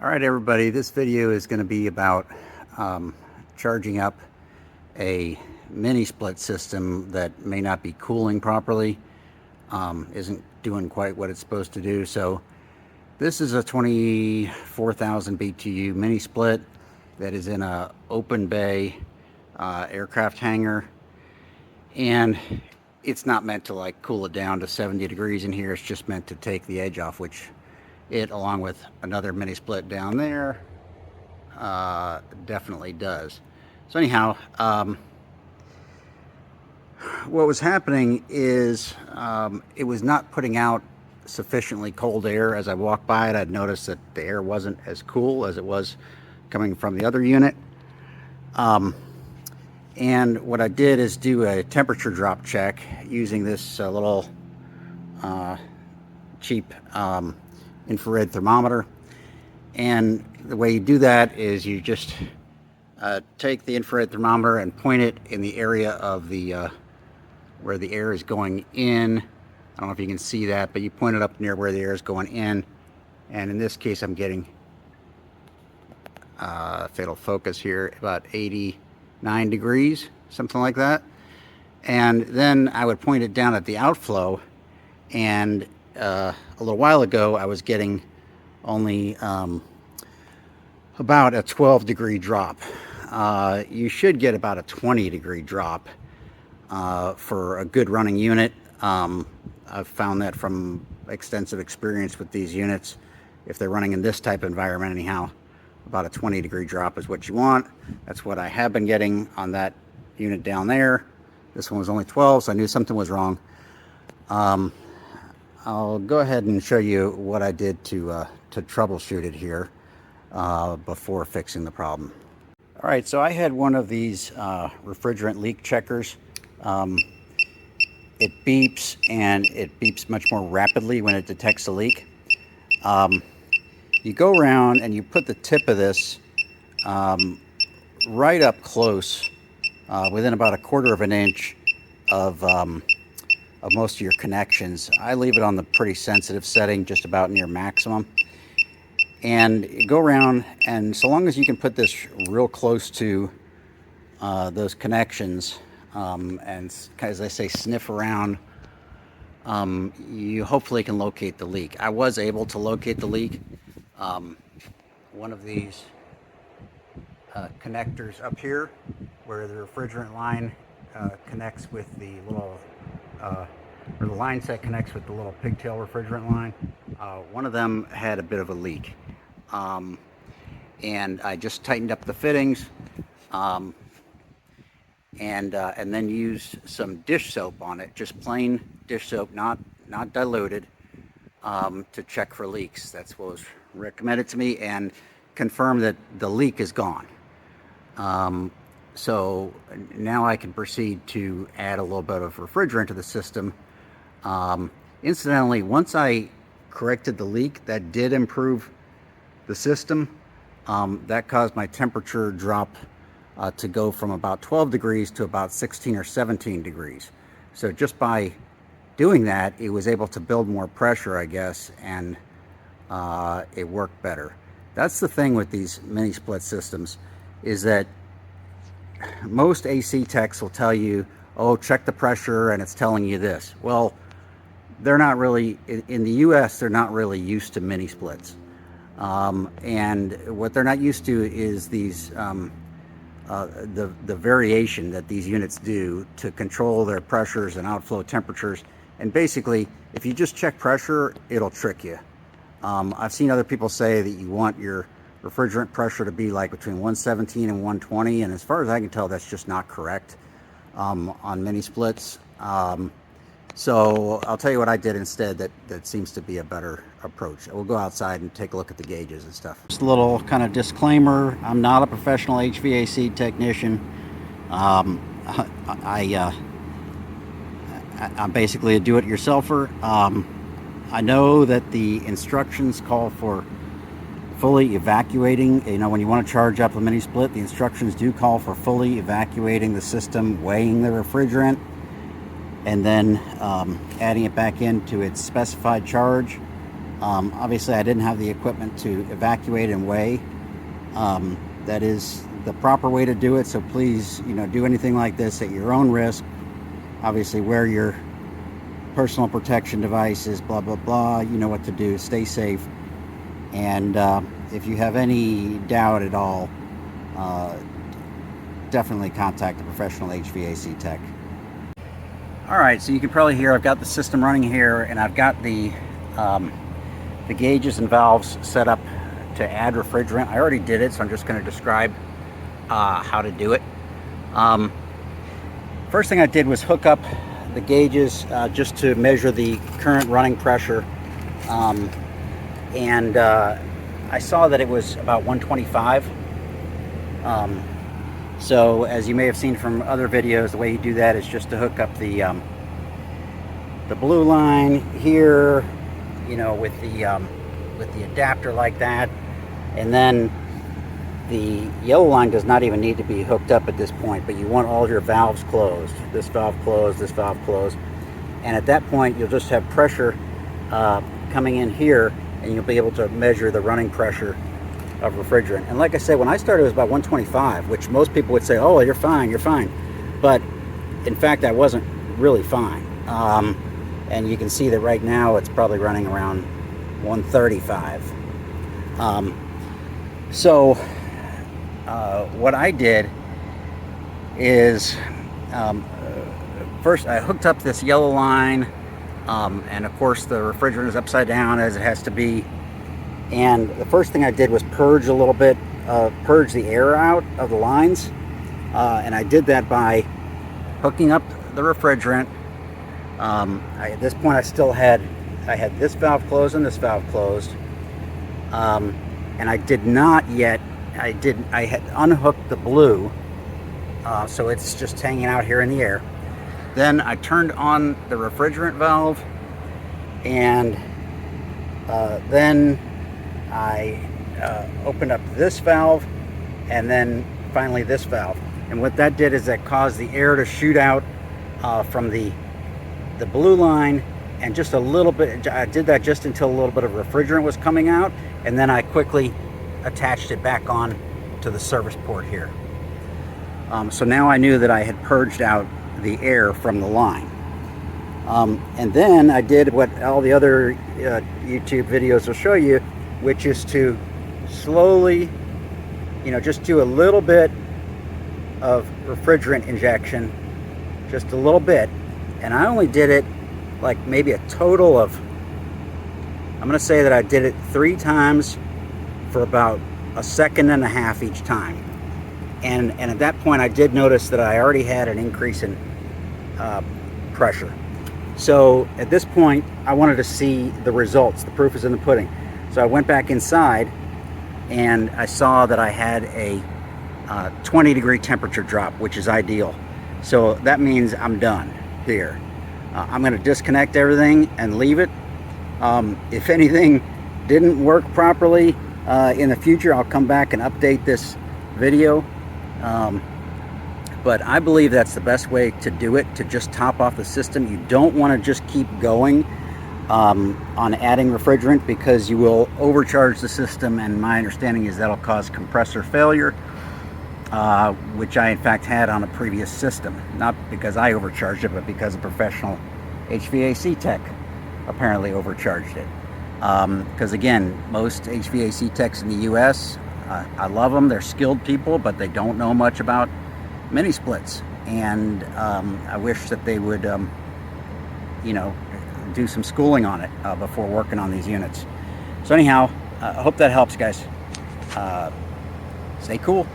All right, everybody, this video is going to be about charging up a mini split system that may not be cooling properly, isn't doing quite what it's supposed to do. So this is a 24,000 BTU mini split that is in a open bay aircraft hangar, and it's not meant to like cool it down to 70 degrees in here. It's just meant to take the edge off, which it, along with another mini split down there, definitely does. So anyhow, what was happening is it was not putting out sufficiently cold air. As I walked by it, I'd noticed that the air wasn't as cool as it was coming from the other unit. And what I did is do a temperature drop check using this little cheap infrared thermometer. And the way you do that is you just take the infrared thermometer and point it in the area of the where the air is going in. I don't know if you can see that, but you point it up near where the air is going in. And in this case, I'm getting fatal focus here, about 89 degrees, something like that. And then I would point it down at the outflow, and a little while ago I was getting only about a 12 degree drop. You should get about a 20 degree drop for a good running unit. I've found that from extensive experience with these units. If they're running in this type of environment anyhow, about a 20 degree drop is what you want. That's what I have been getting on that unit down there. This one was only 12, so I knew something was wrong. I'll go ahead and show you what I did to troubleshoot it here before fixing the problem. All right, so I had one of these refrigerant leak checkers. It beeps, and it beeps much more rapidly when it detects a leak. You go around and you put the tip of this right up close, within about 1/4 of an inch of most of your connections. I leave it on the pretty sensitive setting, just about near maximum. And you go around, and so long as you can put this real close to those connections, and as I say, sniff around, you hopefully can locate the leak. I was able to locate the leak. One of these connectors up here, where the refrigerant line connects with the little, or the line set connects with the little pigtail refrigerant line, one of them had a bit of a leak. And I just tightened up the fittings, and then used some dish soap on it, just plain dish soap, not diluted, to check for leaks. That's what was recommended to me, and confirm that the leak is gone. So now I can proceed to add a little bit of refrigerant to the system. Incidentally, once I corrected the leak, that did improve the system. That caused my temperature drop to go from about 12 degrees to about 16 or 17 degrees. So just by doing that, it was able to build more pressure, I guess, and it worked better. That's the thing with these mini split systems, is that most AC techs will tell you, oh, check the pressure, and it's telling you this. Well, they're not really, in the US, they're not really used to mini splits. And what they're not used to is these, the variation that these units do to control their pressures and outflow temperatures. And basically, if you just check pressure, it'll trick you. I've seen other people say that you want your refrigerant pressure to be like between 117 and 120, and as far as I can tell, that's just not correct on mini splits. So I'll tell you what I did instead that seems to be a better approach. We'll go outside and take a look at the gauges and stuff. Just a little kind of disclaimer, I'm not a professional HVAC technician. I'm basically a do-it-yourselfer. I know that the instructions call for fully evacuating. You know, when you want to charge up a mini split, the instructions do call for fully evacuating the system, weighing the refrigerant, and then adding it back into its specified charge. Obviously, I didn't have the equipment to evacuate and weigh. That is the proper way to do it. So please, do anything like this at your own risk. Obviously, wear your personal protection devices, blah, blah, blah. You know what to do. Stay safe. And if you have any doubt at all, definitely contact a professional HVAC tech. All right, so you can probably hear I've got the system running here, and I've got the gauges and valves set up to add refrigerant. I already did it, so I'm just going to describe how to do it. First thing I did was hook up the gauges just to measure the current running pressure, and I saw that it was about 125. So as you may have seen from other videos, the way you do that is just to hook up the blue line here, with the adapter like that, and then the yellow line does not even need to be hooked up at this point, but you want all your valves closed. This valve closed, this valve closed, and at that point you'll just have pressure coming in here, and you'll be able to measure the running pressure of refrigerant. And like I said, when I started it was about 125, which most people would say, oh, you're fine, but in fact I wasn't really fine. And you can see that right now it's probably running around 135. So what I did is first I hooked up this yellow line, and of course the refrigerant is upside down as it has to be. And the first thing I did was purge a little bit, purge the air out of the lines. And I did that by hooking up the refrigerant. At this point I had this valve closed and this valve closed. And I did not yet, I had unhooked the blue. So it's just hanging out here in the air. Then I turned on the refrigerant valve, and then I opened up this valve, and then finally this valve. And what that did is that caused the air to shoot out from the blue line, and just a little bit, I did that just until a little bit of refrigerant was coming out, and then I quickly attached it back on to the service port here. So now I knew that I had purged out the air from the line. And then I did what all the other YouTube videos will show you, which is to slowly, just do a little bit of refrigerant injection, just a little bit. And I only did it like maybe a total of, I'm going to say that I did it 3 times for about 1.5 seconds each time. And at that point I did notice that I already had an increase in pressure. So at this point I wanted to see the results. The proof is in the pudding. So I went back inside, and I saw that I had a 20-degree temperature drop, which is ideal. So that means I'm done here. I'm going to disconnect everything and leave it. If anything didn't work properly in the future, I'll come back and update this video. But I believe that's the best way to do it, to just top off the system. You don't want to just keep going on adding refrigerant, because you will overcharge the system, and my understanding is that'll cause compressor failure, which I in fact had on a previous system. Not because I overcharged it, but because a professional HVAC tech apparently overcharged it. Because again, most HVAC techs in the US, I love them, they're skilled people, but they don't know much about mini splits, and I wish that they would do some schooling on it before working on these units. So anyhow, I hope that helps, guys. Stay cool.